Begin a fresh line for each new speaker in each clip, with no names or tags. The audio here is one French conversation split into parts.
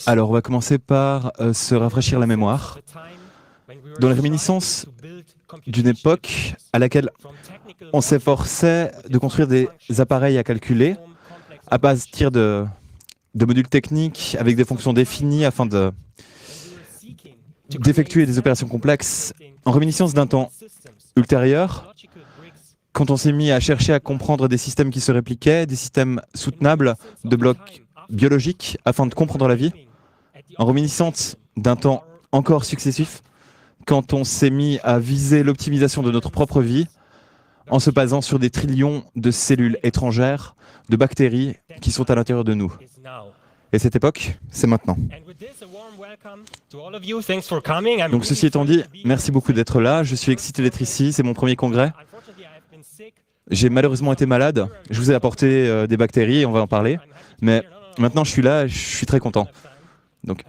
Alors, on va commencer par se rafraîchir la mémoire. Dans les réminiscences d'une époque à laquelle on s'efforçait de construire des appareils à calculer à partir de modules techniques avec des fonctions définies afin d'effectuer des opérations complexes, en réminiscence d'un temps ultérieur, quand on s'est mis à chercher à comprendre des systèmes qui se répliquaient, des systèmes soutenables de blocs biologiques afin de comprendre la vie, en réminiscence d'un temps encore successif, quand on s'est mis à viser l'optimisation de notre propre vie en se basant sur des trillions de cellules étrangères, de bactéries qui sont à l'intérieur de nous. Et cette époque, c'est maintenant. Donc ceci étant dit, merci beaucoup d'être là. Je suis excité d'être ici, c'est mon premier congrès. J'ai malheureusement été malade. Je vous ai apporté des bactéries, et on va en parler. Mais maintenant, je suis là, je suis très content. Donc,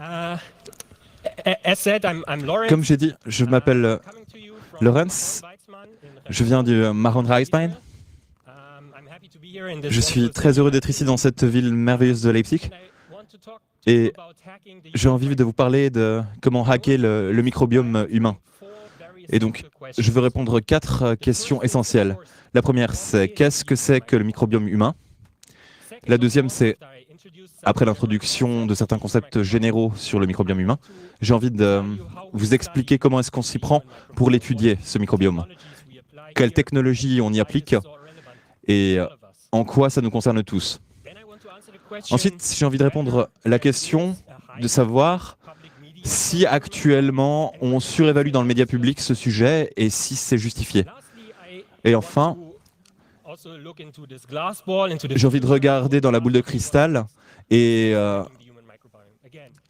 comme j'ai dit, je m'appelle Lorenz. Je viens du Mahon-Reichswein. Je suis très heureux d'être ici dans cette ville merveilleuse de Leipzig. Et j'ai envie de vous parler de comment hacker le microbiome humain. Et donc, je veux répondre 4 questions essentielles. La première, c'est qu'est-ce que c'est que le microbiome humain? La deuxième, c'est, après l'introduction de certains concepts généraux sur le microbiome humain, j'ai envie de vous expliquer comment est-ce qu'on s'y prend pour l'étudier, ce microbiome. Quelle technologie on y applique et en quoi ça nous concerne tous. Ensuite, j'ai envie de répondre à la question de savoir si actuellement on surévalue dans le média public ce sujet et si c'est justifié. Et enfin, j'ai envie de regarder dans la boule de cristal et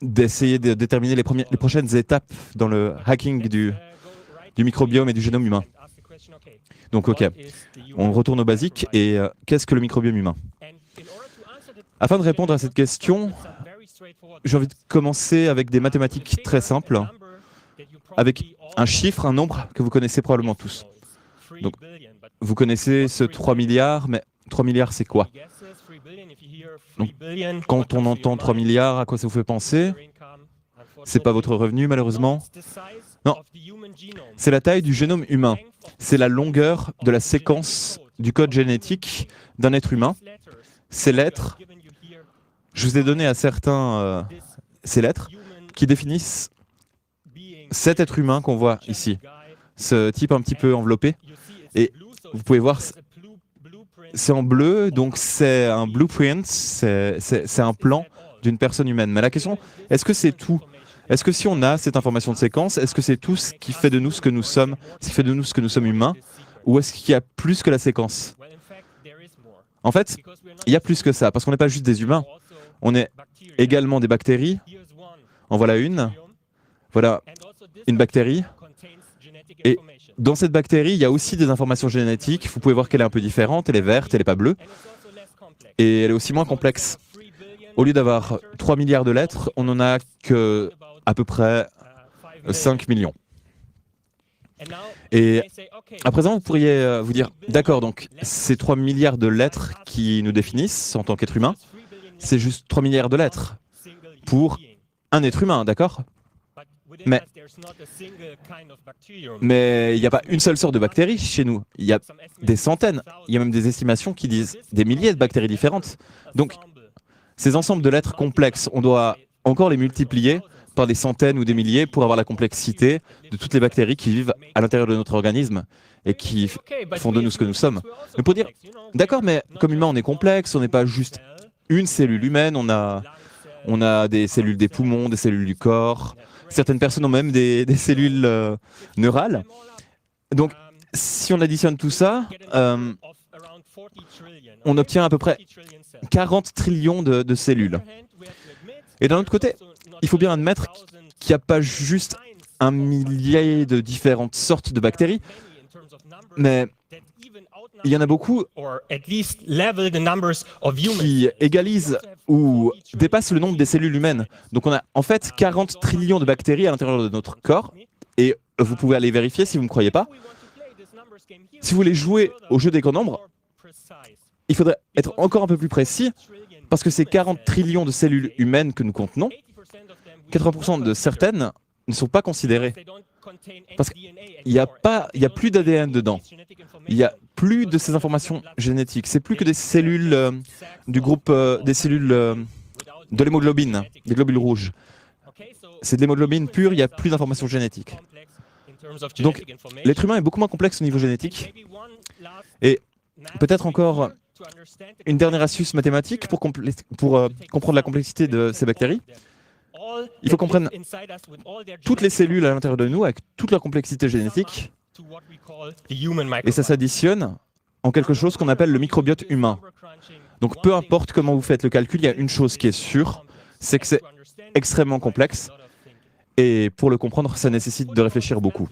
d'essayer de déterminer les prochaines étapes dans le hacking du microbiome et du génome humain. Donc ok, on retourne au basique et qu'est-ce que le microbiome humain? Afin de répondre à cette question, j'ai envie de commencer avec des mathématiques très simples, avec un chiffre, un nombre que vous connaissez probablement tous. Donc, vous connaissez ce 3 milliards, mais 3 milliards, c'est quoi? Donc, quand on entend 3 milliards, à quoi ça vous fait penser? C'est pas votre revenu, malheureusement. Non, c'est la taille du génome humain. C'est la longueur de la séquence du code génétique d'un être humain. Ces lettres, je vous ai donné à certains ces lettres qui définissent cet être humain qu'on voit ici. Ce type un petit peu enveloppé. Et vous pouvez voir, c'est en bleu, donc c'est un blueprint, c'est un plan d'une personne humaine. Mais la question, est-ce que c'est tout? Est-ce que si on a cette information de séquence, est-ce que c'est tout ce qui fait de nous ce que nous sommes, ce qui fait de nous ce que nous sommes humains, ou est-ce qu'il y a plus que la séquence? En fait, il y a plus que ça, parce qu'on n'est pas juste des humains, on est également des bactéries. En voilà une. Voilà une bactérie. Et dans cette bactérie, il y a aussi des informations génétiques. Vous pouvez voir qu'elle est un peu différente, elle est verte, elle n'est pas bleue. Et elle est aussi moins complexe. Au lieu d'avoir 3 milliards de lettres, on n'en a que à peu près 5 millions. Et à présent, vous pourriez vous dire, d'accord, donc ces 3 milliards de lettres qui nous définissent en tant qu'être humain, c'est juste 3 milliards de lettres pour un être humain, d'accord? Mais il n'y a pas une seule sorte de bactérie chez nous. Il y a des centaines. Il y a même des estimations qui disent des milliers de bactéries différentes. Donc, ces ensembles de lettres complexes, on doit encore les multiplier par des centaines ou des milliers pour avoir la complexité de toutes les bactéries qui vivent à l'intérieur de notre organisme et qui font de nous ce que nous sommes. Mais pour dire, d'accord, mais comme humain, on est complexe, on n'est pas juste une cellule humaine, on a des cellules des poumons, des cellules du corps. Certaines personnes ont même des cellules neurales. Donc, si on additionne tout ça, on obtient à peu près 40 trillions de cellules. Et d'un autre côté, il faut bien admettre qu'il n'y a pas juste un millier de différentes sortes de bactéries, mais il y en a beaucoup qui égalisent ou dépassent le nombre des cellules humaines. Donc on a en fait 40 trillions de bactéries à l'intérieur de notre corps, et vous pouvez aller vérifier si vous ne me croyez pas. Si vous voulez jouer au jeu des grands nombres, il faudrait être encore un peu plus précis, Parce que ces 40 trillions de cellules humaines que nous contenons, 80% de certaines ne sont pas considérées. Parce qu'il n'y a plus d'ADN dedans. Il n'y a plus de ces informations génétiques. C'est plus que des cellules du groupe des cellules de l'hémoglobine, des globules rouges. C'est de l'hémoglobine pure, il n'y a plus d'informations génétiques. Donc, l'être humain est beaucoup moins complexe au niveau génétique. Et peut-être encore une dernière astuce mathématique pour comprendre la complexité de ces bactéries. Il faut qu'on prenne toutes les cellules à l'intérieur de nous avec toute leur complexité génétique et ça s'additionne en quelque chose qu'on appelle le microbiote humain. Donc peu importe comment vous faites le calcul, il y a une chose qui est sûre, c'est que c'est extrêmement complexe et pour le comprendre, ça nécessite de réfléchir beaucoup.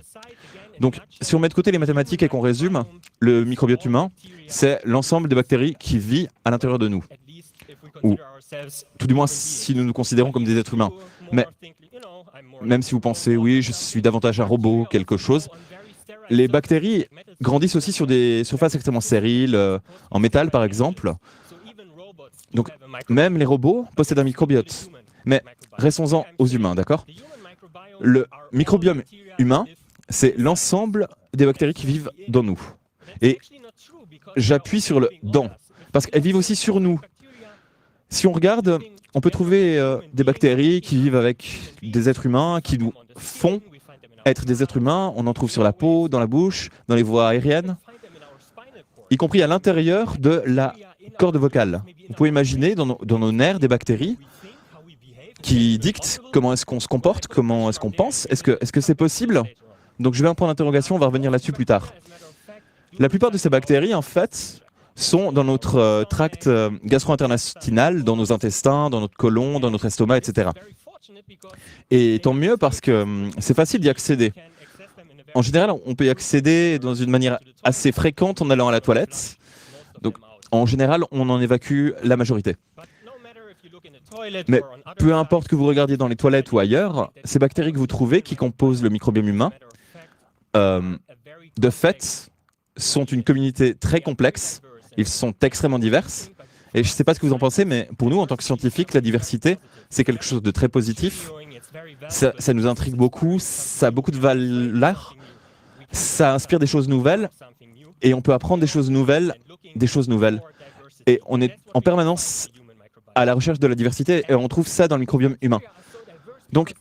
Donc si on met de côté les mathématiques et qu'on résume, le microbiote humain, c'est l'ensemble des bactéries qui vivent à l'intérieur de nous. Ou tout du moins si nous nous considérons comme des êtres humains. Mais même si vous pensez, oui, je suis davantage un robot, quelque chose, les bactéries grandissent aussi sur des surfaces extrêmement stériles, en métal par exemple. Donc même les robots possèdent un microbiote. Mais restons-en aux humains, d'accord? Le microbiome humain, c'est l'ensemble des bactéries qui vivent dans nous. Et j'appuie sur le « dans », parce qu'elles vivent aussi sur nous. Si on regarde, on peut trouver des bactéries qui vivent avec des êtres humains, qui nous font être des êtres humains. On en trouve sur la peau, dans la bouche, dans les voies aériennes, y compris à l'intérieur de la corde vocale. Vous pouvez imaginer dans nos nerfs des bactéries qui dictent comment est-ce qu'on se comporte, comment est-ce qu'on pense. Est-ce que c'est possible? Donc je vais un point d'interrogation, on va revenir là-dessus plus tard. La plupart de ces bactéries, en fait, sont dans notre tract gastro-intestinal, dans nos intestins, dans notre côlon, dans notre estomac, etc. Et tant mieux parce que c'est facile d'y accéder. En général, on peut y accéder dans une manière assez fréquente en allant à la toilette. Donc, en général, on en évacue la majorité. Mais peu importe que vous regardiez dans les toilettes ou ailleurs, ces bactéries que vous trouvez, qui composent le microbiome humain, de fait, sont une communauté très complexe. Ils sont extrêmement divers. Et je ne sais pas ce que vous en pensez, mais pour nous, en tant que scientifiques, la diversité, c'est quelque chose de très positif. Ça nous intrigue beaucoup, ça a beaucoup de valeur, ça inspire des choses nouvelles, et on peut apprendre des choses nouvelles. Et on est en permanence à la recherche de la diversité, et on trouve ça dans le microbiome humain. Donc,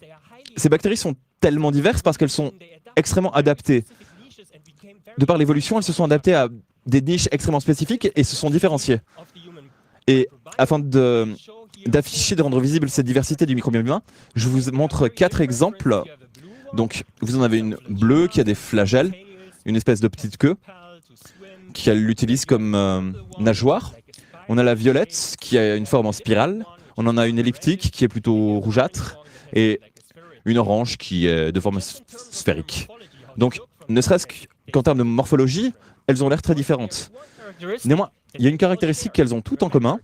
ces bactéries sont tellement diverses parce qu'elles sont extrêmement adaptées. De par l'évolution, elles se sont adaptées à des niches extrêmement spécifiques et se sont différenciées. Et afin d'afficher, de rendre visible cette diversité du microbiome humain, je vous montre 4 exemples. Donc, vous en avez une bleue qui a des flagelles, une espèce de petite queue, qu'elle utilise comme nageoire. On a la violette qui a une forme en spirale. On en a une elliptique qui est plutôt rougeâtre et une orange qui est de forme sphérique. Donc, ne serait-ce qu'en termes de morphologie, elles ont l'air très différentes. Néanmoins, il y a une caractéristique qu'elles ont toutes en commun.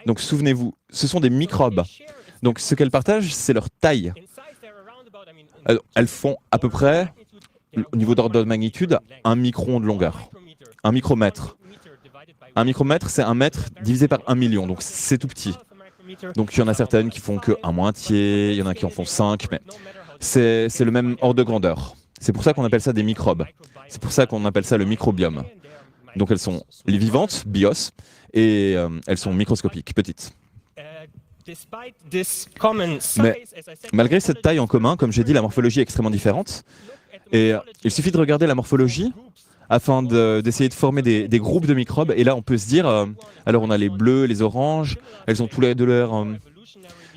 Donc, souvenez-vous, ce sont des microbes. Donc, ce qu'elles partagent, c'est leur taille. Elles font à peu près, au niveau d'ordre de magnitude, 1 micron de longueur. 1 micromètre. 1 micromètre, c'est 1 mètre divisé par 1 million. Donc, c'est tout petit. Donc, il y en a certaines qui font que 1 moitié, il y en a qui en font 5, mais c'est le même ordre de grandeur. C'est pour ça qu'on appelle ça des microbes. C'est pour ça qu'on appelle ça le microbiome. Donc elles sont les vivantes, bios, et elles sont microscopiques, petites. Mais malgré cette taille en commun, comme j'ai dit, la morphologie est extrêmement différente. Et il suffit de regarder la morphologie afin d'essayer de former des groupes de microbes. Et là, on peut se dire, alors on a les bleus, les oranges, elles ont tous les deux l'air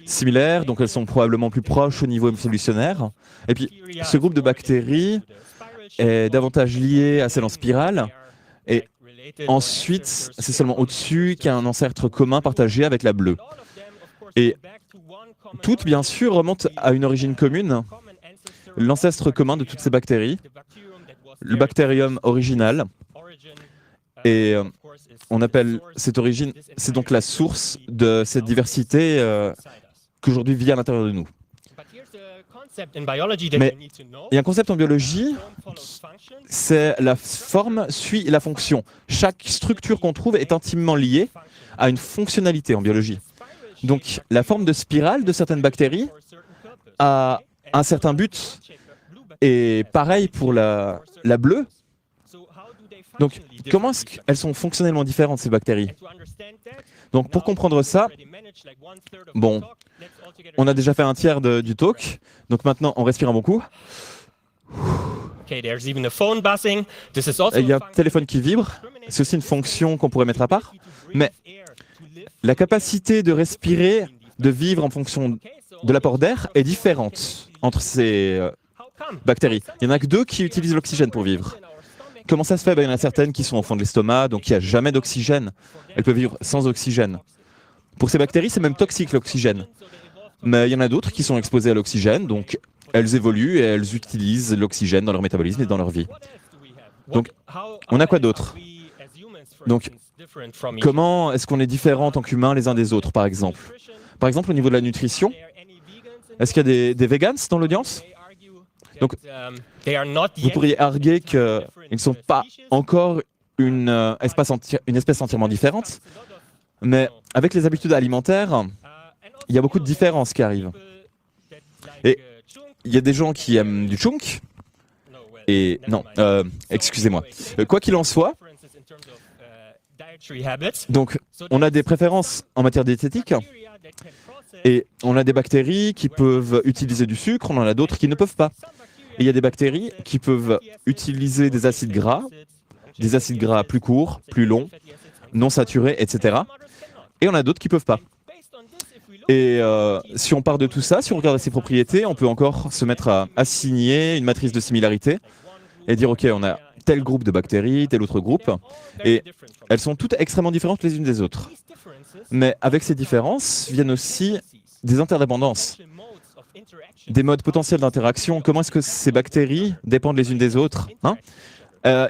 similaires, donc elles sont probablement plus proches au niveau évolutionnaire. Et puis, ce groupe de bactéries est davantage lié à celle en spirale. Et ensuite, c'est seulement au-dessus qu'il y a un ancêtre commun partagé avec la bleue. Et toutes, bien sûr, remontent à une origine commune, l'ancêtre commun de toutes ces bactéries, le bactérium original. Et on appelle cette origine, c'est donc la source de cette diversité qu'aujourd'hui vit à l'intérieur de nous. Mais il y a un concept en biologie, c'est la forme suit la fonction. Chaque structure qu'on trouve est intimement liée à une fonctionnalité en biologie. Donc la forme de spirale de certaines bactéries a un certain but. Et pareil pour la bleue. Donc, comment est-ce qu'elles sont fonctionnellement différentes, ces bactéries? Donc, pour comprendre ça, bon, on a déjà fait un tiers du talk. Donc maintenant, on respire un bon coup. Il y a un téléphone qui vibre. C'est aussi une fonction qu'on pourrait mettre à part. Mais la capacité de respirer, de vivre en fonction de l'apport d'air est différente entre ces bactéries. Il n'y en a que 2 qui utilisent l'oxygène pour vivre. Comment ça se fait? Il y en a certaines qui sont au fond de l'estomac, donc il n'y a jamais d'oxygène. Elles peuvent vivre sans oxygène. Pour ces bactéries, c'est même toxique l'oxygène. Mais il y en a d'autres qui sont exposées à l'oxygène, donc elles évoluent et elles utilisent l'oxygène dans leur métabolisme et dans leur vie. Donc, on a quoi d'autre? Donc, comment est-ce qu'on est différents en tant qu'humains les uns des autres, par exemple? Par exemple, au niveau de la nutrition, est-ce qu'il y a des vegans dans l'audience? Donc, vous pourriez arguer qu'ils ne sont pas encore une espèce entièrement différente, mais avec les habitudes alimentaires, il y a beaucoup de différences qui arrivent. Et il y a des gens qui aiment du chunk, et non, excusez-moi. Quoi qu'il en soit, donc on a des préférences en matière diététique, et on a des bactéries qui peuvent utiliser du sucre, on en a d'autres qui ne peuvent pas. Et il y a des bactéries qui peuvent utiliser des acides gras plus courts, plus longs, non saturés, etc. Et on a d'autres qui ne peuvent pas. Et si on part de tout ça, si on regarde ces propriétés, on peut encore se mettre à assigner une matrice de similarité et dire, OK, on a tel groupe de bactéries, tel autre groupe, et elles sont toutes extrêmement différentes les unes des autres. Mais avec ces différences viennent aussi des interdépendances. Des modes potentiels d'interaction. Comment est-ce que ces bactéries dépendent les unes des autres, hein?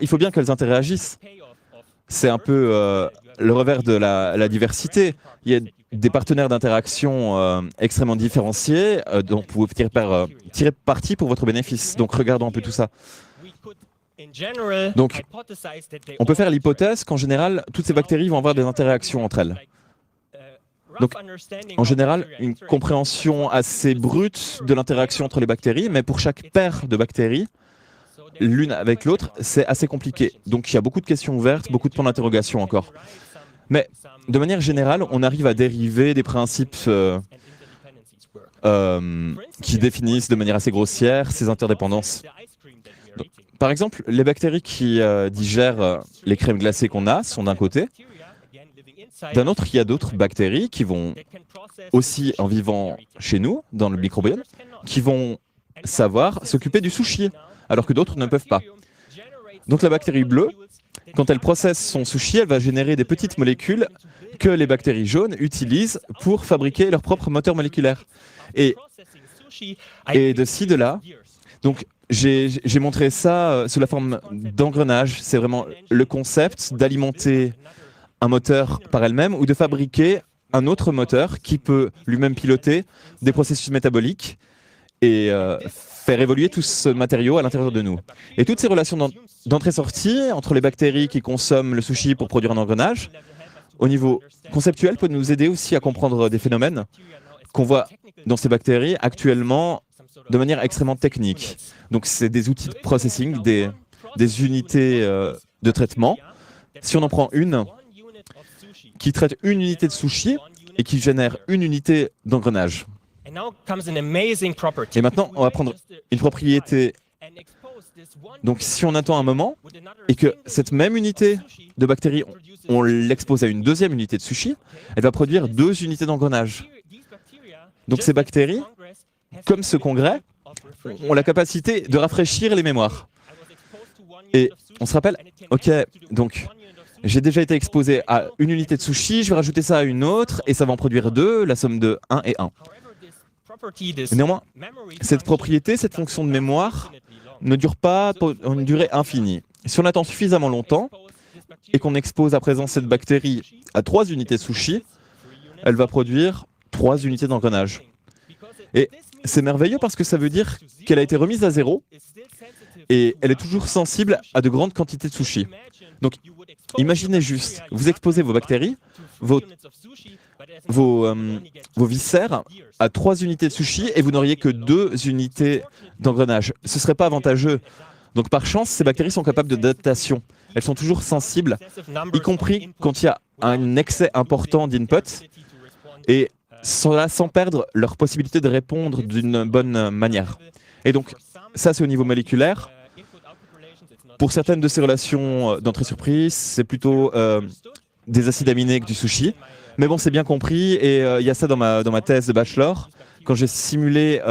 Il faut bien qu'elles interagissent. C'est un peu le revers de la diversité. Il y a des partenaires d'interaction extrêmement différenciés dont vous pouvez tirer parti pour votre bénéfice. Donc regardons un peu tout ça. Donc, on peut faire l'hypothèse qu'en général, toutes ces bactéries vont avoir des interactions entre elles. Donc, en général, une compréhension assez brute de l'interaction entre les bactéries, mais pour chaque paire de bactéries, l'une avec l'autre, c'est assez compliqué. Donc, il y a beaucoup de questions ouvertes, beaucoup de points d'interrogation encore. Mais, de manière générale, on arrive à dériver des principes qui définissent de manière assez grossière ces interdépendances. Donc, par exemple, les bactéries qui digèrent les crèmes glacées qu'on a sont d'un côté. D'un autre, il y a d'autres bactéries qui vont aussi, en vivant chez nous, dans le microbiome, qui vont savoir s'occuper du sushi, alors que d'autres ne peuvent pas. Donc la bactérie bleue, quand elle processe son sushi, elle va générer des petites molécules que les bactéries jaunes utilisent pour fabriquer leur propre moteur moléculaire. Et de ci, de là, donc j'ai montré ça sous la forme d'engrenage. C'est vraiment le concept d'alimenter un moteur par elle-même ou de fabriquer un autre moteur qui peut lui-même piloter des processus métaboliques et faire évoluer tout ce matériau à l'intérieur de nous. Et toutes ces relations d'entrée-sortie entre les bactéries qui consomment le sushi pour produire un engrenage, au niveau conceptuel, peut nous aider aussi à comprendre des phénomènes qu'on voit dans ces bactéries actuellement de manière extrêmement technique. Donc c'est des outils de processing, des unités de traitement. Si on en prend une qui traite une unité de sushi et qui génère une unité d'engrenage. Et maintenant, on va prendre une propriété. Donc, si on attend un moment et que cette même unité de bactéries, on l'expose à une deuxième unité de sushi, elle va produire 2 unités d'engrenage. Donc, ces bactéries, comme ce congrès, ont la capacité de rafraîchir les mémoires. Et on se rappelle, OK, donc j'ai déjà été exposé à une unité de sushi, je vais rajouter ça à une autre, et ça va en produire 2, la somme de 1 et 1. Néanmoins, cette propriété, cette fonction de mémoire, ne dure pas pour une durée infinie. Si on attend suffisamment longtemps, et qu'on expose à présent cette bactérie à 3 unités de sushi, elle va produire 3 unités d'engrenage. Et C'est merveilleux parce que ça veut dire qu'elle a été remise à zéro et elle est toujours sensible à de grandes quantités de sushi. Donc, imaginez juste, vous exposez vos bactéries, vos viscères à 3 unités de sushi et vous n'auriez que 2 unités d'engrenage. Ce ne serait pas avantageux. Donc, par chance, ces bactéries sont capables d'adaptation. Elles sont toujours sensibles, y compris quand il y a un excès important d'input, et sans perdre leur possibilité de répondre d'une bonne manière. Et donc, ça, c'est au niveau moléculaire. Pour certaines de ces relations d'entrée surprise, c'est plutôt des acides aminés que du sushi. Mais bon, c'est bien compris, et il y a ça dans ma thèse de bachelor, quand j'ai simulé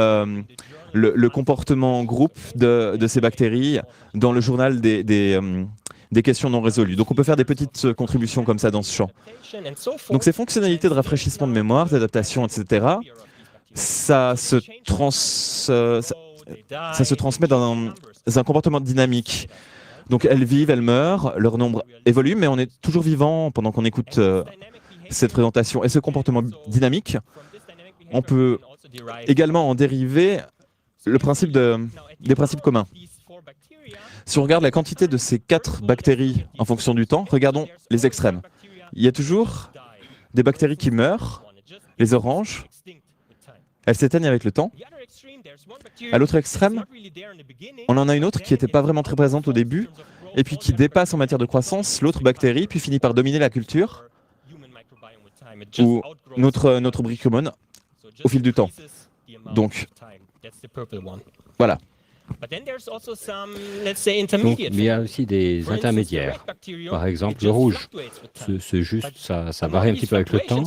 le comportement en groupe de ces bactéries dans le journal des questions non résolues. Donc on peut faire des petites contributions comme ça dans ce champ. Donc ces fonctionnalités de rafraîchissement de mémoire, d'adaptation, etc., ça se transmet dans un comportement dynamique. Donc elles vivent, elles meurent, leur nombre évolue, mais on est toujours vivant pendant qu'on écoute cette présentation. Et ce comportement dynamique, on peut également en dériver des principes communs. Si on regarde la quantité de ces 4 bactéries en fonction du temps, regardons les extrêmes. Il y a toujours des bactéries qui meurent, les oranges, elles s'éteignent avec le temps. À l'autre extrême, on en a une autre qui n'était pas vraiment très présente au début, et puis qui dépasse en matière de croissance l'autre bactérie, puis finit par dominer la culture, ou notre brique commune, au fil du temps. Donc, voilà.
Donc, il y a aussi des intermédiaires. Par exemple, le rouge. C'est juste, ça varie un petit peu avec le temps.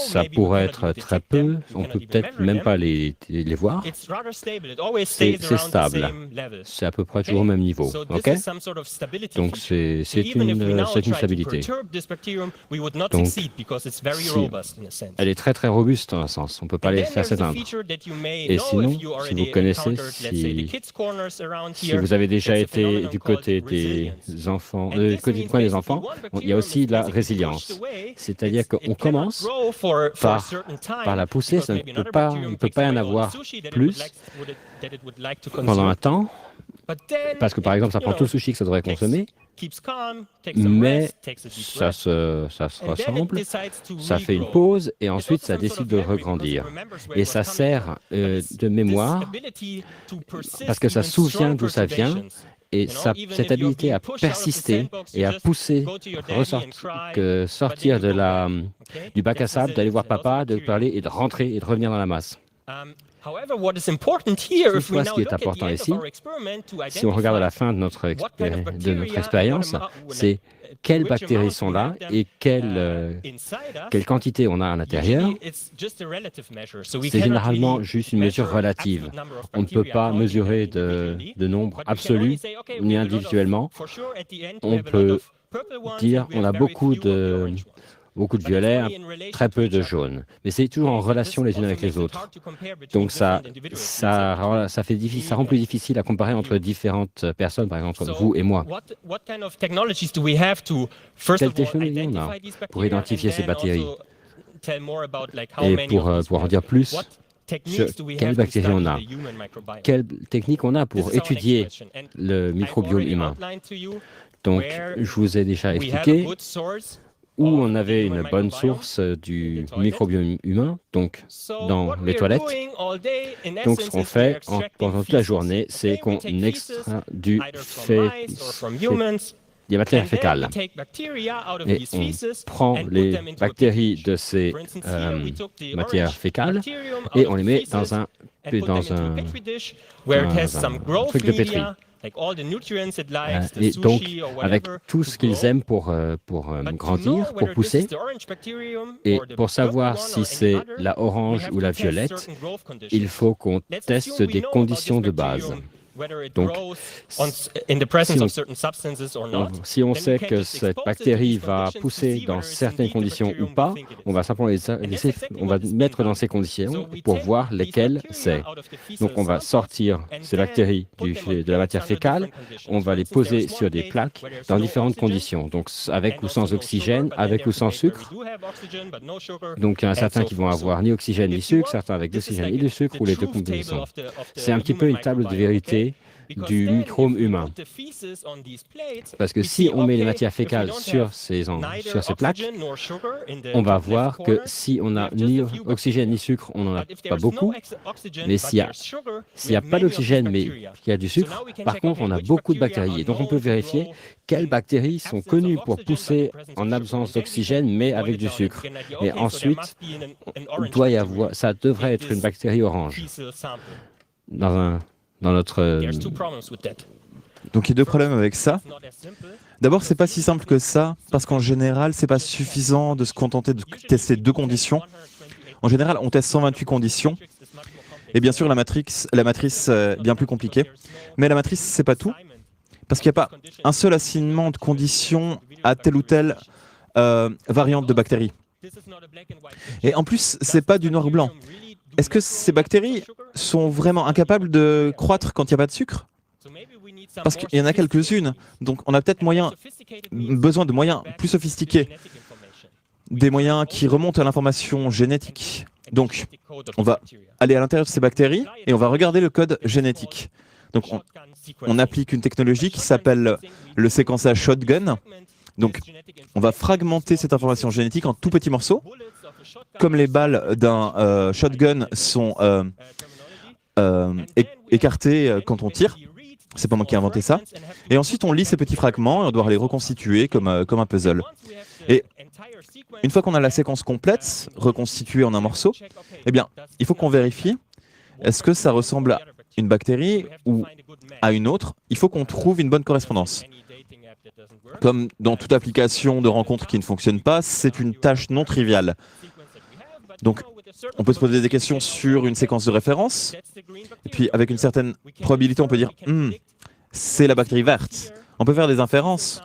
Ça pourrait être très peu. On peut peut-être même pas les voir. C'est stable. C'est à peu près toujours au même niveau. Ok. Donc, c'est une stabilité. Donc, elle est très très robuste dans un sens. On ne peut pas les faire s'éteindre. Et sinon, si vous connaissez, si vous avez déjà été du côté des enfants, du coin des enfants, il y a aussi de la résilience. C'est-à-dire qu'on commence par la poussée, il ne peut pas y en avoir plus pendant un temps, parce que par exemple, ça prend tout le sushi que ça devrait consommer, mais ça se ressemble, ça fait une pause et ensuite ça décide de regrandir. Et ça sert de mémoire parce que ça se souvient d'où ça vient et cette habilité à persister et à pousser, sortir du bac à sable, d'aller voir papa, de parler et de rentrer et de revenir dans la masse. Toutefois, ce qui est important ici, si on regarde à la fin de notre expérience, c'est quelles bactéries sont là et quelle quantité on a à l'intérieur. C'est généralement juste une mesure relative. On ne peut pas mesurer de nombre absolu ni individuellement. On peut dire on a beaucoup de violets, très peu de jaunes. Mais c'est toujours en relation les unes avec les autres. Donc ça rend plus difficile à comparer entre différentes personnes, par exemple comme vous et moi. Quelle technologie on a pour identifier ces bactéries? Et pour en dire plus, sur quelles bactéries on a? Quelle technique on a pour étudier le microbiome humain? Donc, je vous ai déjà expliqué où on avait une bonne source du microbiome humain, donc dans les toilettes. Donc ce qu'on fait pendant toute la journée, c'est qu'on extrait des matières fécales. Et on prend les bactéries de ces matières fécales et on les met dans un truc de pétri. Et donc, avec tout ce qu'ils aiment pour grandir, pour pousser, et pour savoir si c'est la orange ou la violette, il faut qu'on teste des conditions de base. Donc, si on sait que cette bactérie va pousser dans certaines conditions ou pas, on va simplement on va mettre dans ces conditions pour voir lesquelles c'est. Donc, on va sortir ces bactéries de la matière fécale, on va les poser sur des plaques dans différentes conditions, donc avec ou sans oxygène, avec ou sans sucre. Donc, il y en a certains qui vont avoir ni oxygène ni sucre, certains avec de l'oxygène et du sucre, ou les deux combinaisons. C'est un petit peu une table de vérité du microbe humain. Parce que si on met les matières fécales sur ces plaques, on va voir que si on n'a ni oxygène ni sucre, on n'en a pas beaucoup. Mais s'il n'y a pas d'oxygène, mais qu'il y a du sucre, par contre, on a beaucoup de bactéries. Et donc, on peut vérifier quelles bactéries sont connues pour pousser en absence d'oxygène, mais avec du sucre. Et ensuite, ça devrait être une bactérie orange dans notre...
Donc il y a deux problèmes avec ça. D'abord, c'est pas si simple que ça, parce qu'en général, c'est pas suffisant de se contenter de tester 2 conditions. En général, on teste 128 conditions. Et bien sûr, la matrice est bien plus compliquée. Mais la matrice, c'est pas tout, parce qu'il n'y a pas un seul assignement de conditions à telle ou telle variante de bactéries. Et en plus, c'est pas du noir ou blanc. Est-ce que ces bactéries sont vraiment incapables de croître quand il n'y a pas de sucre? Parce qu'il y en a quelques-unes. Donc on a peut-être besoin de moyens plus sophistiqués, des moyens qui remontent à l'information génétique. Donc on va aller à l'intérieur de ces bactéries et on va regarder le code génétique. Donc on applique une technologie qui s'appelle le séquençage shotgun. Donc on va fragmenter cette information génétique en tout petits morceaux. Comme les balles d'un shotgun sont écartées quand on tire, c'est pas moi qui ai inventé ça. Et ensuite, on lit ces petits fragments et on doit les reconstituer comme un puzzle. Et une fois qu'on a la séquence complète, reconstituée en un morceau, eh bien, il faut qu'on vérifie est-ce que ça ressemble à une bactérie ou à une autre. Il faut qu'on trouve une bonne correspondance. Comme dans toute application de rencontre qui ne fonctionne pas, c'est une tâche non triviale. Donc, on peut se poser des questions sur une séquence de référence, et puis avec une certaine probabilité, on peut dire c'est la bactérie verte. On peut faire des inférences.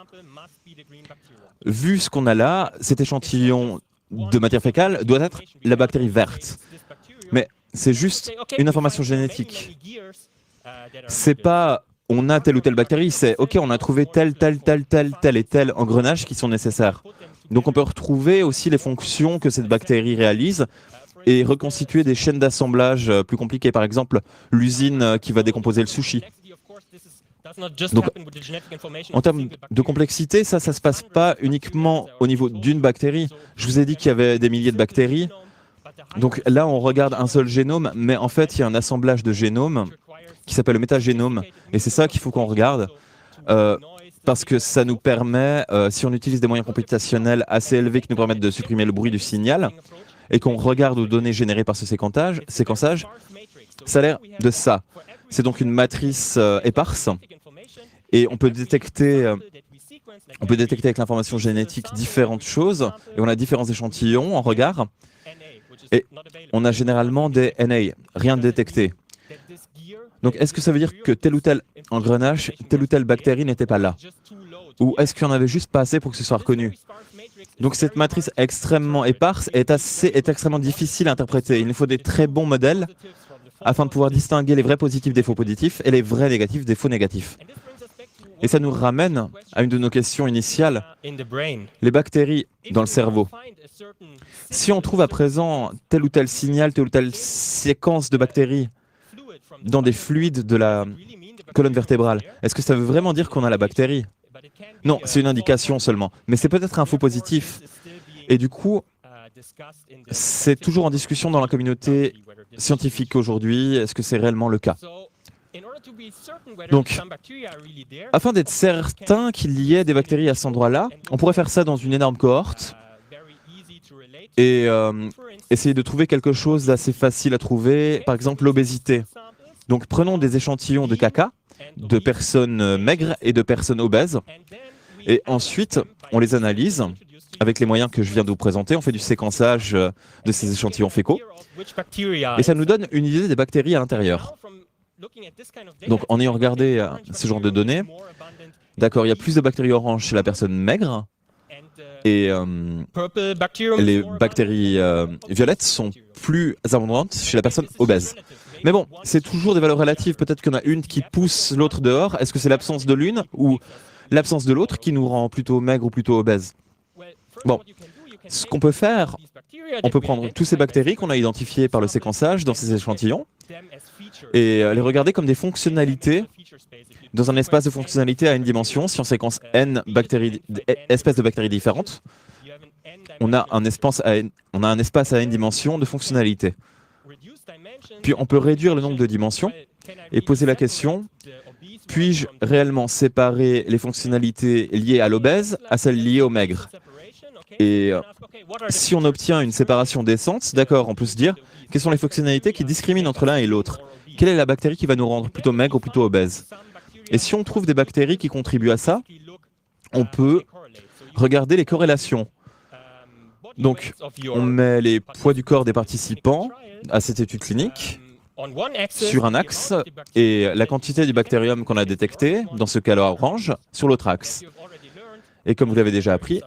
Vu ce qu'on a là, cet échantillon de matière fécale doit être la bactérie verte. Mais c'est juste une information génétique. C'est pas on a telle ou telle bactérie, c'est OK, on a trouvé tel et tel engrenage qui sont nécessaires. Donc on peut retrouver aussi les fonctions que cette bactérie réalise et reconstituer des chaînes d'assemblage plus compliquées. Par exemple, l'usine qui va décomposer le sushi. Donc, en termes de complexité, ça ne se passe pas uniquement au niveau d'une bactérie. Je vous ai dit qu'il y avait des milliers de bactéries. Donc là, on regarde un seul génome, mais en fait, il y a un assemblage de génomes qui s'appelle le métagénome. Et c'est ça qu'il faut qu'on regarde. Parce que ça nous permet, si on utilise des moyens computationnels assez élevés qui nous permettent de supprimer le bruit du signal, et qu'on regarde aux données générées par ce séquençage, ça a l'air de ça. C'est donc une matrice éparse, et on peut détecter avec l'information génétique différentes choses, et on a différents échantillons en regard, et on a généralement des NA, rien de détecté. Donc, est-ce que ça veut dire que tel ou tel engrenage, telle ou telle bactérie n'était pas là? Ou est-ce qu'il n'y en avait juste pas assez pour que ce soit reconnu? Donc, cette matrice extrêmement éparse est extrêmement difficile à interpréter. Il nous faut des très bons modèles afin de pouvoir distinguer les vrais positifs des faux positifs et les vrais négatifs des faux négatifs. Et ça nous ramène à une de nos questions initiales, les bactéries dans le cerveau. Si on trouve à présent tel ou tel signal, telle ou telle séquence de bactéries dans des fluides de la colonne vertébrale, est-ce que ça veut vraiment dire qu'on a la bactérie? Non, c'est une indication seulement. Mais c'est peut-être un faux positif. Et du coup, c'est toujours en discussion dans la communauté scientifique aujourd'hui. Est-ce que c'est réellement le cas? Donc, afin d'être certain qu'il y ait des bactéries à cet endroit-là, on pourrait faire ça dans une énorme cohorte et essayer de trouver quelque chose d'assez facile à trouver, par exemple l'obésité. Donc prenons des échantillons de caca de personnes maigres et de personnes obèses et ensuite on les analyse avec les moyens que je viens de vous présenter. On fait du séquençage de ces échantillons fécaux et ça nous donne une idée des bactéries à l'intérieur. Donc, en ayant regardé ce genre de données, d'accord, il y a plus de bactéries oranges chez la personne maigre, et les bactéries violettes sont plus abondantes chez la personne obèse. Mais bon, c'est toujours des valeurs relatives. Peut-être qu'il y en a une qui pousse l'autre dehors. Est-ce que c'est l'absence de l'une ou l'absence de l'autre qui nous rend plutôt maigre ou plutôt obèse? Bon, ce qu'on peut faire, on peut prendre tous ces bactéries qu'on a identifiées par le séquençage dans ces échantillons et les regarder comme des fonctionnalités dans un espace de fonctionnalité à une dimension. Si on séquence n espèces de bactéries différentes, on a un espace à n dimensions de fonctionnalité. Puis on peut réduire le nombre de dimensions et poser la question, puis-je réellement séparer les fonctionnalités liées à l'obèse à celles liées au maigre? Et si on obtient une séparation décente, d'accord, on peut se dire, quelles sont les fonctionnalités qui discriminent entre l'un et l'autre? Quelle est la bactérie qui va nous rendre plutôt maigre ou plutôt obèse? Et si on trouve des bactéries qui contribuent à ça, on peut regarder les corrélations. Donc, on met les poids du corps des participants à cette étude clinique sur un axe et la quantité du bactérium qu'on a détecté, dans ce cas-là orange, sur l'autre axe. Et comme vous l'avez déjà appris,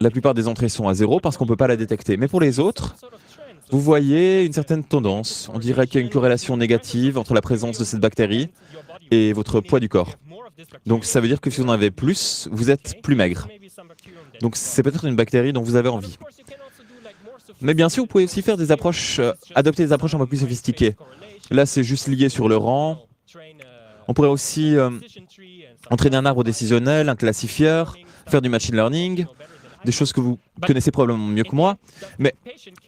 la plupart des entrées sont à 0 parce qu'on ne peut pas la détecter. Mais pour les autres, vous voyez une certaine tendance. On dirait qu'il y a une corrélation négative entre la présence de cette bactérie et votre poids du corps. Donc ça veut dire que si vous en avez plus, vous êtes plus maigre. Donc c'est peut-être une bactérie dont vous avez envie. Mais bien sûr, vous pouvez aussi faire des approches, adopter des approches un peu plus sophistiquées. Là, c'est juste lié sur le rang. On pourrait aussi entraîner un arbre décisionnel, un classifieur, faire du machine learning, des choses que vous connaissez probablement mieux que moi. Mais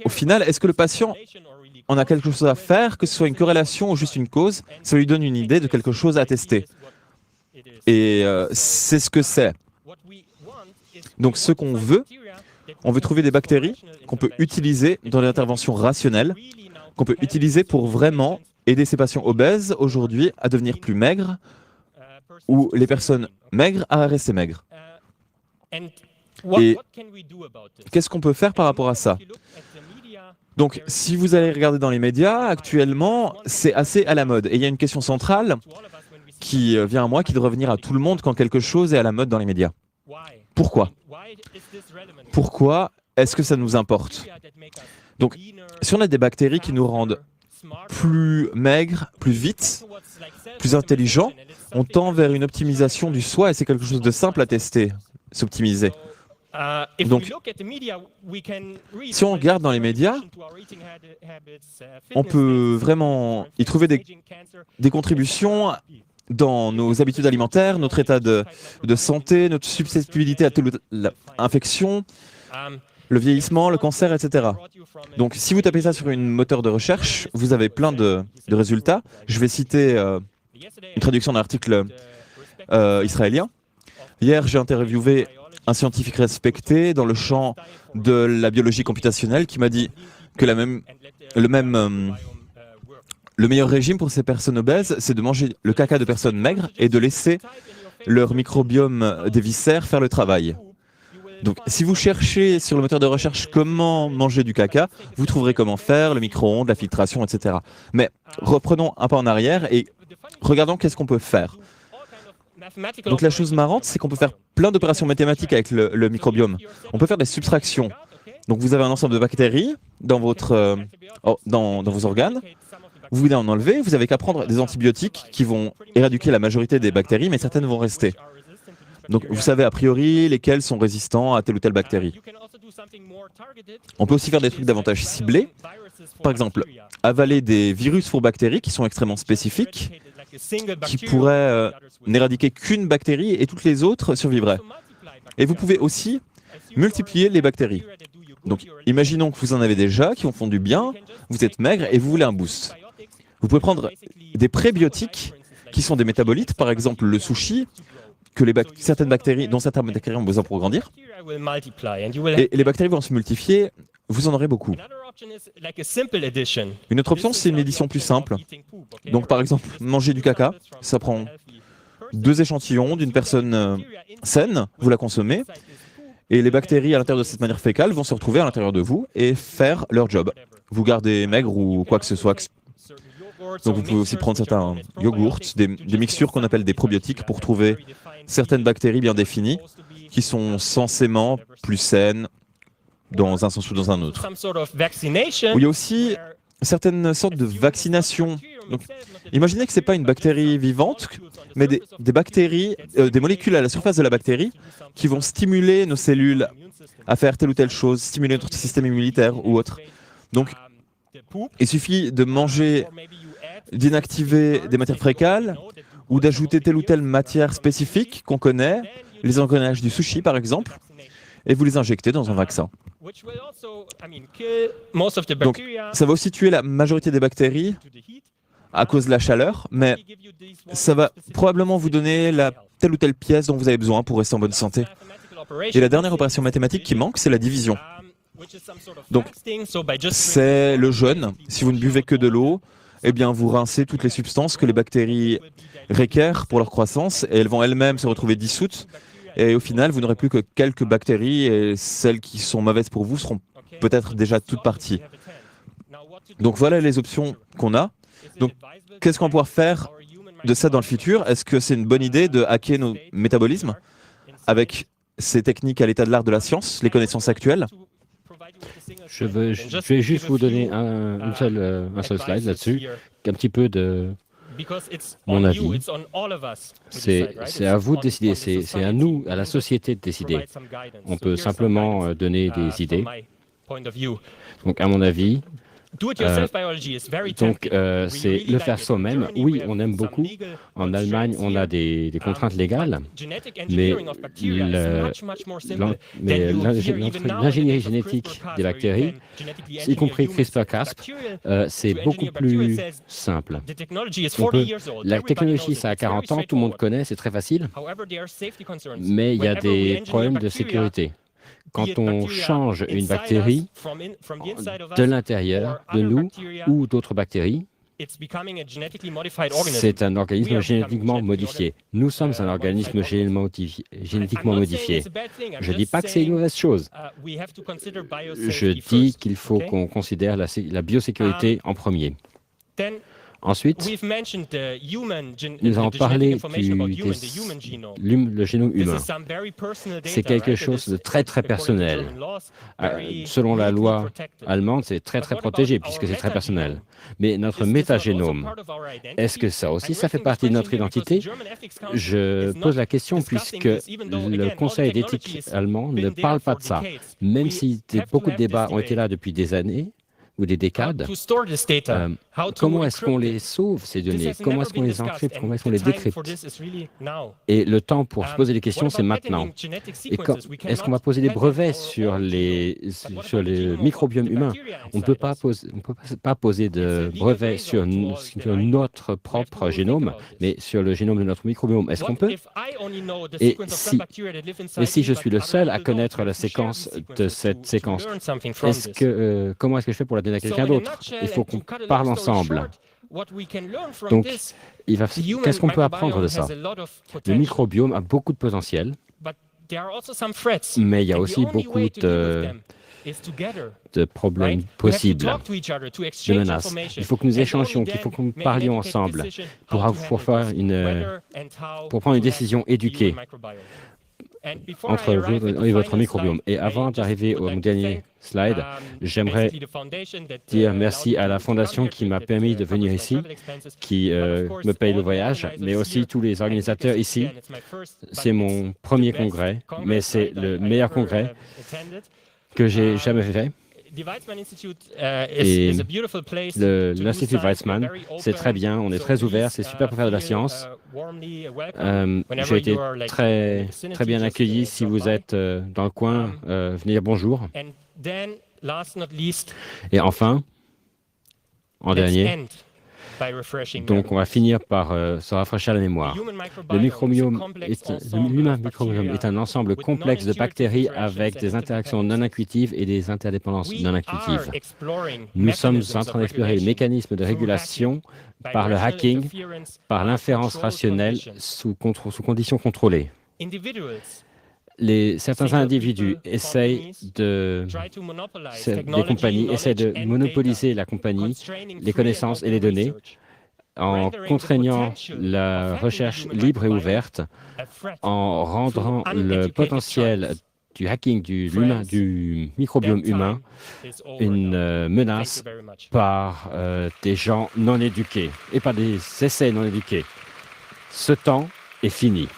au final, est-ce que le patient en a quelque chose à faire, que ce soit une corrélation ou juste une cause? Ça lui donne une idée de quelque chose à tester. Et c'est ce que c'est. Donc ce qu'on veut, on veut trouver des bactéries qu'on peut utiliser dans l'intervention rationnelle, qu'on peut utiliser pour vraiment aider ces patients obèses aujourd'hui à devenir plus maigres ou les personnes maigres à rester maigres. Et qu'est-ce qu'on peut faire par rapport à ça? Donc, si vous allez regarder dans les médias, actuellement, c'est assez à la mode. Et il y a une question centrale qui vient à moi, qui devrait venir à tout le monde quand quelque chose est à la mode dans les médias. Pourquoi? Pourquoi est-ce que ça nous importe? Donc, si on a des bactéries qui nous rendent plus maigres, plus vite, plus intelligents, on tend vers une optimisation du soi et c'est quelque chose de simple à tester, s'optimiser. Donc, si on regarde dans les médias, on peut vraiment y trouver des contributions dans nos habitudes alimentaires, notre état de santé, notre susceptibilité à telle infection, le vieillissement, le cancer, etc. Donc, si vous tapez ça sur une moteur de recherche, vous avez plein de résultats. Je vais citer une traduction d'un article israélien. Hier, j'ai interviewé un scientifique respecté dans le champ de la biologie computationnelle qui m'a dit que le meilleur régime pour ces personnes obèses, c'est de manger le caca de personnes maigres et de laisser leur microbiome des viscères faire le travail. Donc, si vous cherchez sur le moteur de recherche comment manger du caca, vous trouverez comment faire, le micro-ondes, la filtration, etc. Mais reprenons un pas en arrière et regardons qu'est-ce qu'on peut faire. Donc, la chose marrante, c'est qu'on peut faire plein d'opérations mathématiques avec le microbiome. On peut faire des subtractions. Donc, vous avez un ensemble de bactéries dans vos organes. Vous voulez en enlever, vous n'avez qu'à prendre des antibiotiques qui vont éradiquer la majorité des bactéries, mais certaines vont rester. Donc, vous savez a priori lesquels sont résistants à telle ou telle bactérie. On peut aussi faire des trucs davantage ciblés. Par exemple, avaler des virus pour bactéries qui sont extrêmement spécifiques, qui pourraient n'éradiquer qu'une bactérie et toutes les autres survivraient. Et vous pouvez aussi multiplier les bactéries. Donc, imaginons que vous en avez déjà qui vous font du bien, vous êtes maigre et vous voulez un boost. Vous pouvez prendre des prébiotiques qui sont des métabolites, par exemple le sushi, que certaines bactéries ont besoin pour grandir. Et les bactéries vont se multiplier, vous en aurez beaucoup. Une autre option, c'est une édition plus simple. Donc par exemple, manger du caca, ça prend 2 échantillons d'une personne saine, vous la consommez, et les bactéries à l'intérieur de cette manière fécale vont se retrouver à l'intérieur de vous et faire leur job. Vous gardez maigre ou quoi que ce soit. Donc vous pouvez aussi prendre certains yogourts, des mixtures qu'on appelle des probiotiques pour trouver certaines bactéries bien définies qui sont censément plus saines dans un sens ou dans un autre. Il y a aussi certaines sortes de vaccinations. Donc, imaginez que ce n'est pas une bactérie vivante, mais des bactéries, des molécules à la surface de la bactérie qui vont stimuler nos cellules à faire telle ou telle chose, stimuler notre système immunitaire ou autre. Donc, il suffit de manger, d'inactiver des matières fécales ou d'ajouter telle ou telle matière spécifique qu'on connaît, les engrenages du sushi par exemple, et vous les injectez dans un vaccin. Donc, ça va aussi tuer la majorité des bactéries à cause de la chaleur, mais ça va probablement vous donner telle ou telle pièce dont vous avez besoin pour rester en bonne santé. Et la dernière opération mathématique qui manque, c'est la division. Donc, c'est le jeûne. Si vous ne buvez que de l'eau, eh bien, vous rincez toutes les substances que les bactéries requièrent pour leur croissance et elles vont elles-mêmes se retrouver dissoutes. Et au final, vous n'aurez plus que quelques bactéries et celles qui sont mauvaises pour vous seront peut-être déjà toutes parties. Donc voilà les options qu'on a. Donc qu'est-ce qu'on va pouvoir faire de ça dans le futur? Est-ce que c'est une bonne idée de hacker nos métabolismes avec ces techniques à l'état de l'art de la science, les connaissances actuelles?
Je vais juste vous donner un seul slide là-dessus, un petit peu de mon avis. C'est à vous de décider, c'est à nous, à la société de décider. On peut simplement donner des idées. Donc, à mon avis, c'est le faire soi-même. Oui, on aime beaucoup. En Allemagne, on a des contraintes légales, mais l'ingénierie génétique des bactéries, y compris CRISPR-Cas, c'est beaucoup plus simple. La technologie, ça a 40 ans, tout le monde connaît, c'est très facile, mais il y a des problèmes de sécurité. Quand on change une bactérie de l'intérieur de nous ou d'autres bactéries, c'est un organisme génétiquement modifié. Nous sommes un organisme génétiquement modifié. Je ne dis pas que c'est une mauvaise chose. Je dis qu'il faut qu'on considère la biosécurité en premier. Ensuite, nous avons parlé le génome humain. C'est quelque chose de très, très personnel. Selon la loi allemande, c'est très, très protégé puisque c'est très personnel. Mais notre métagénome, est-ce que ça aussi, ça fait partie de notre identité? Je pose la question puisque le Conseil d'éthique allemand ne parle pas de ça. Même si beaucoup de débats ont été là depuis des années, ou des décades, comment est-ce qu'on les sauve, ces données? Comment est-ce qu'on les encrypte? Comment est-ce qu'on les décrypte? Et le temps pour se poser des questions, c'est maintenant. Et est-ce qu'on va poser des brevets sur le microbiome humain? On ne peut pas poser de brevets sur notre propre génome, mais sur le génome de notre microbiome. Est-ce qu'on peut? Et si je suis le seul à connaître la séquence de cette séquence, comment est-ce que je fais pour la donner à quelqu'un d'autre? Il faut qu'on parle ensemble. Donc, qu'est-ce qu'on peut apprendre de ça? Le microbiome a beaucoup de potentiel, mais il y a aussi beaucoup de problèmes possibles, de menaces. Il faut que nous échangions, qu'il faut que nous parlions ensemble pour prendre une décision éduquée entre vous et votre microbiome. Et avant d'arriver au dernier slide, j'aimerais dire merci à la fondation qui m'a permis de venir ici, qui me paye le voyage, mais aussi tous les organisateurs ici. C'est mon premier congrès, mais c'est le meilleur congrès que j'ai jamais fait. Et l'Institut Weizmann, c'est très bien, on est très ouvert, c'est super pour faire de la science. J'ai été très, très bien accueilli. Si vous êtes dans le coin, venez dire bonjour. Et enfin, en dernier, donc on va finir par se rafraîchir la mémoire. L'humain microbiome est un ensemble complexe de bactéries avec des interactions non intuitives et des interdépendances non intuitives. Nous sommes en train d'explorer les mécanismes de régulation par le hacking, par l'inférence rationnelle sous conditions contrôlées. Certains individus essayent des compagnies essayent de monopoliser la compagnie, les connaissances et les données en contraignant la recherche libre et ouverte, en rendant le potentiel du hacking du microbiome humain une menace par des gens non éduqués et par des essais non éduqués. Ce temps est fini.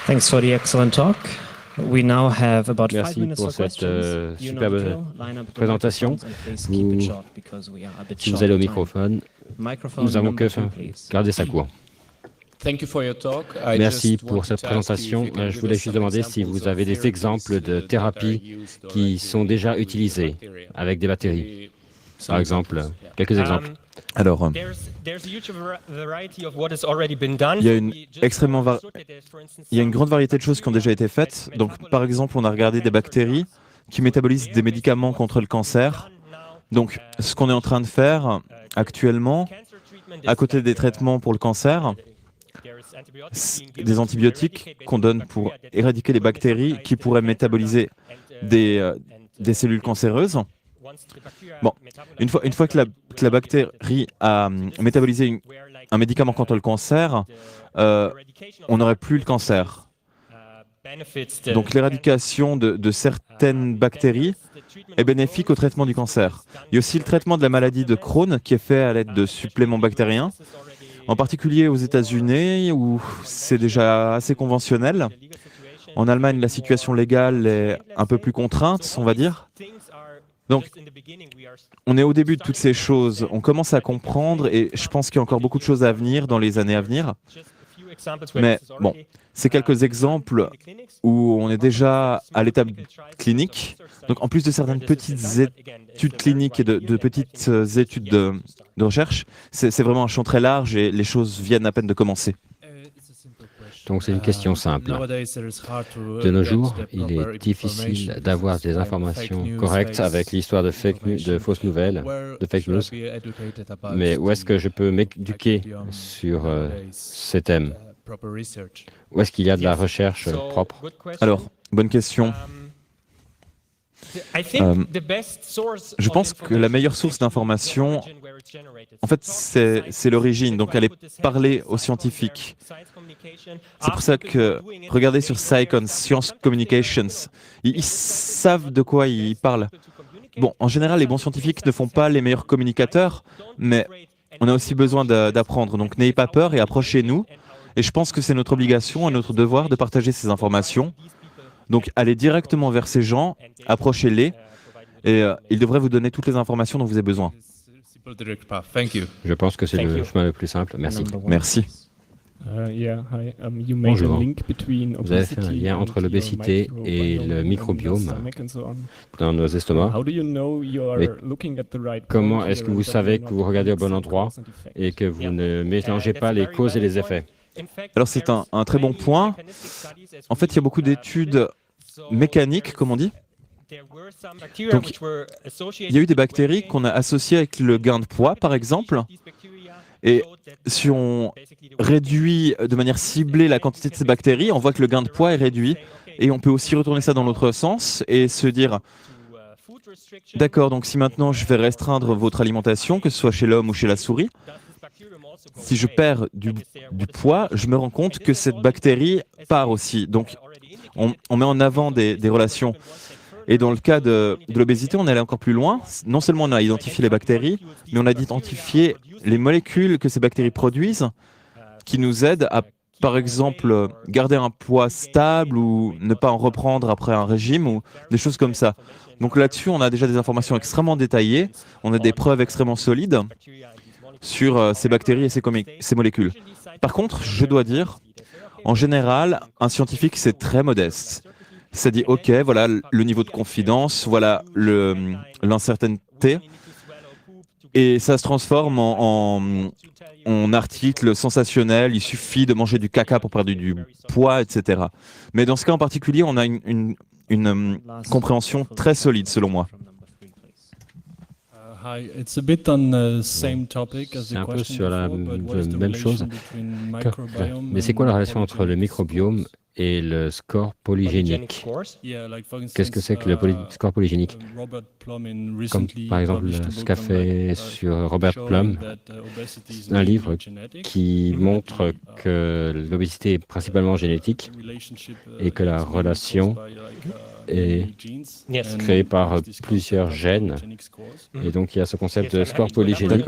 Thanks for the excellent talk. We now have about 5
Merci
minutes
pour
for
cette
questions. You know the
superbe
drill. Line up the
présentation.
microphones and please keep it short because we are a bit
Si vous
short
allez au
on time.
microphone,
Microphone
nous avons
number
que
2, please.
garder ça court. Merci pour cette présentation. Je voulais juste demander si vous avez des exemples de thérapies qui sont déjà utilisées avec des bactéries. Par exemple, quelques exemples.
Alors, il y a une grande variété de choses qui ont déjà été faites. Donc, par exemple, on a regardé des bactéries qui métabolisent des médicaments contre le cancer. Donc, ce qu'on est en train de faire actuellement, à côté des traitements pour le cancer, des antibiotiques qu'on donne pour éradiquer les bactéries qui pourraient métaboliser des cellules cancéreuses. Bon, une fois que la bactérie a métabolisé un médicament contre le cancer, on n'aurait plus le cancer. Donc l'éradication de certaines bactéries est bénéfique au traitement du cancer. Il y a aussi le traitement de la maladie de Crohn qui est fait à l'aide de suppléments bactériens, en particulier aux États-Unis où c'est déjà assez conventionnel. En Allemagne, la situation légale est un peu plus contrainte, on va dire. Donc, on est au début de toutes ces choses. On commence à comprendre et je pense qu'il y a encore beaucoup de choses à venir dans les années à venir. Mais bon, c'est quelques exemples où on est déjà à l'étape clinique. Donc, en plus de certaines petites études cliniques et de petites études de recherche, c'est vraiment un champ très large et les choses viennent à peine de commencer.
Donc c'est une question simple. De nos jours, il est difficile d'avoir des informations correctes avec l'histoire de fausses nouvelles, de fake news. Mais où est-ce que je peux m'éduquer sur ces thèmes? Où est-ce qu'il y a de la recherche propre?
Alors, bonne question. Je pense que la meilleure source d'information, en fait, c'est l'origine. Donc, elle est parlée aux scientifiques. C'est pour ça que, regardez sur SciComm, Science Communications, ils savent de quoi ils parlent. Bon, en général, les bons scientifiques ne font pas les meilleurs communicateurs, mais on a aussi besoin d'apprendre. Donc, n'ayez pas peur et approchez-nous. Et je pense que c'est notre obligation et notre devoir de partager ces informations. Donc, allez directement vers ces gens, approchez-les, et ils devraient vous donner toutes les informations dont vous avez besoin.
Je pense que c'est le chemin le plus simple. Merci.
Merci.
Bonjour. Vous avez fait un lien entre l'obésité et le microbiome dans nos estomacs. Mais comment est-ce que vous savez que vous regardez au bon endroit et que vous ne mélangez pas les causes et les effets?
Alors c'est un très bon point. En fait, il y a beaucoup d'études mécaniques, comme on dit. Donc, il y a eu des bactéries qu'on a associées avec le gain de poids, par exemple. Et si on réduit de manière ciblée la quantité de ces bactéries, on voit que le gain de poids est réduit. Et on peut aussi retourner ça dans l'autre sens et se dire, d'accord, donc si maintenant je vais restreindre votre alimentation, que ce soit chez l'homme ou chez la souris, si je perds du poids, je me rends compte que cette bactérie part aussi. Donc, on met en avant des relations. Et dans le cas de l'obésité, on est allé encore plus loin. Non seulement on a identifié les bactéries, mais on a identifié les molécules que ces bactéries produisent qui nous aident à, par exemple, garder un poids stable ou ne pas en reprendre après un régime ou des choses comme ça. Donc là-dessus, on a déjà des informations extrêmement détaillées. On a des preuves extrêmement solides sur ces bactéries et ces molécules. Par contre, je dois dire, en général, un scientifique, c'est très modeste. Ça dit, OK, voilà le niveau de confidence, voilà l'incertitude, et ça se transforme en article sensationnel, il suffit de manger du caca pour perdre du poids, etc. Mais dans ce cas en particulier, on a une compréhension très solide, selon moi.
C'est un peu sur la même chose. Mais c'est quoi la relation entre le microbiome et le score polygénique. Qu'est-ce que c'est que le score polygénique? Comme par exemple ce qu'a fait sur Robert Plum, un livre qui montre que l'obésité est principalement génétique et que la relation est créée par plusieurs gènes. Et donc il y a ce concept de score polygénique.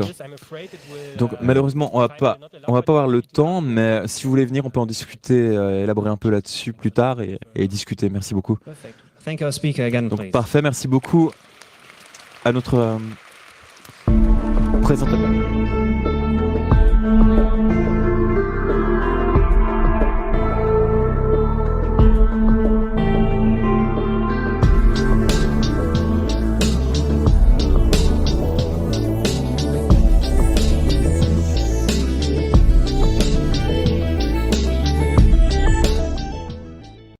Donc malheureusement, on va pas avoir le temps, mais si vous voulez venir, on peut en discuter, élaborer un peu là-dessus plus tard et discuter. Merci beaucoup.
Thank our speaker again,
Donc
please.
parfait, merci beaucoup à notre présentateur.